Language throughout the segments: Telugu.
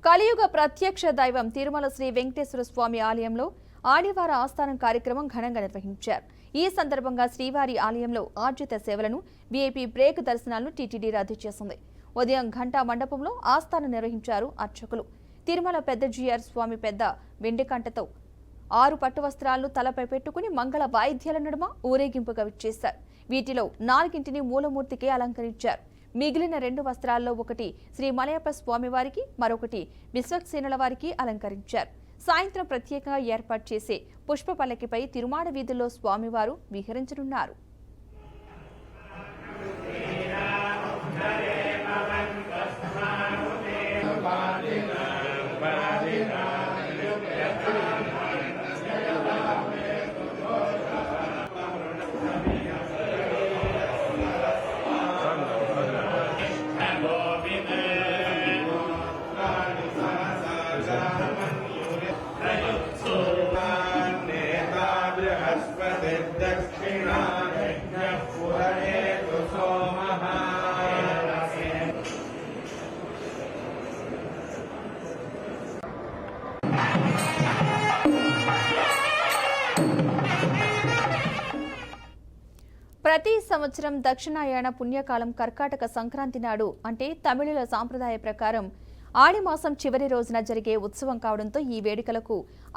కలియుగ ప్రత్యక్ష దైవం తిరుమల శ్రీ వెంకటేశ్వర స్వామి ఆలయంలో ఆదివార ఆస్థానం కార్యక్రమం ఘనంగా నిర్వహించారు. ఈ సందర్భంగా శ్రీవారి ఆలయంలో ఆర్జిత సేవలను వీఐపీ బ్రేక్ దర్శనాలను టీటీడీ రద్దు చేసింది. ఉదయం ఘంటా మండపంలో ఆస్థానం నిర్వహించారు అర్చకులు. తిరుమల పెద్ద జీఆర్ స్వామి పెద్ద వెండికంటతో 6 పట్టు వస్త్రాలను తలపై పెట్టుకుని మంగళ వాయిద్యాల నడుమ ఊరేగింపుగా విచ్చేశారు. వీటిలో 4ంటిని మూలమూర్తికే అలంకరించారు. మిగిలిన 2 వస్త్రాల్లో ఒకటి శ్రీ మలయప్ప స్వామివారికి, మరొకటి విశ్వక్సేనుల వారికి అలంకరించారు. సాయంత్రం ప్రత్యేకంగా ఏర్పాటు చేసే పుష్ప పల్లకిపై తిరుమాడ వీధుల్లో స్వామివారు విహరించనున్నారు. ప్రతి సంవత్సరం దక్షిణాయన పుణ్యకాలం కర్కాటక సంక్రాంతి నాడు అంటే తమిళుల సాంప్రదాయ ప్రకారం ఆడిమాసం చివరి రోజున జరిగే ఉత్సవం కావడంతో ఈ వేడుకలకు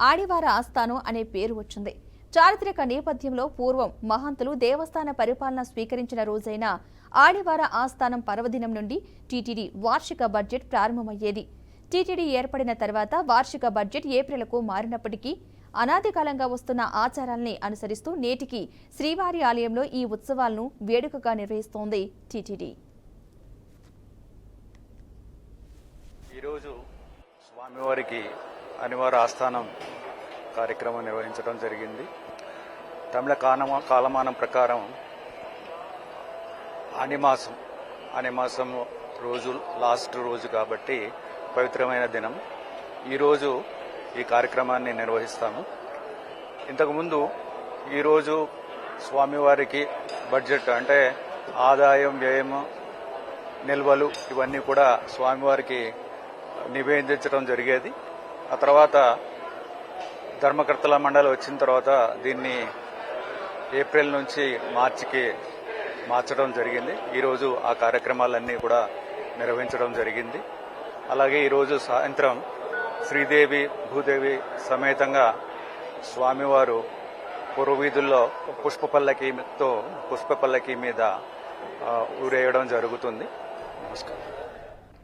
ఆదివార ఆస్థానం అనే పేరు వచ్చింది. చారిత్రక నేపథ్యంలో పూర్వం మహంతులు దేవస్థాన పరిపాలన స్వీకరించిన రోజైన ఆదివార ఆస్థానం పర్వదినం నుండి టీటీడీ వార్షిక బడ్జెట్ ప్రారంభమయ్యేది. టీటీడీ ఏర్పడిన తర్వాత వార్షిక బడ్జెట్ ఏప్రిల్కు మారినప్పటికీ అనాది కాలంగా వస్తున్న ఆచారాల్ని అనుసరిస్తూ నేటికి శ్రీవారి ఆలయంలో ఈ ఉత్సవాలను వేడుకగా నిర్వహిస్తోంది టీటీడీ. ఈరోజు స్వామివారికి అనివార ఆస్థానం కార్యక్రమం నిర్వహించడం జరిగింది. తమిళ కాలమానం ప్రకారం అనిమాసం రోజు లాస్ట్ రోజు కాబట్టి పవిత్రమైన దినం. ఈరోజు ఈ కార్యక్రమాన్ని నిర్వహిస్తాము. ఇంతకుముందు ఈరోజు స్వామివారికి బడ్జెట్ అంటే ఆదాయం, వ్యయము, నిల్వలు ఇవన్నీ కూడా స్వామివారికి నివేదించడం జరిగేది. ఆ తర్వాత ధర్మకర్తల మండలి వచ్చిన తర్వాత దీన్ని ఏప్రిల్ నుంచి మార్చికి మార్చడం జరిగింది. ఈరోజు ఆ కార్యక్రమాలన్నీ కూడా నిర్వహించడం జరిగింది. అలాగే ఈరోజు సాయంత్రం శ్రీదేవి భూదేవి సమేతంగా స్వామివారు పూర్వవీధుల్లో పుష్ప పల్లకి మీద ఊరేయడం జరుగుతుంది. నమస్కారం.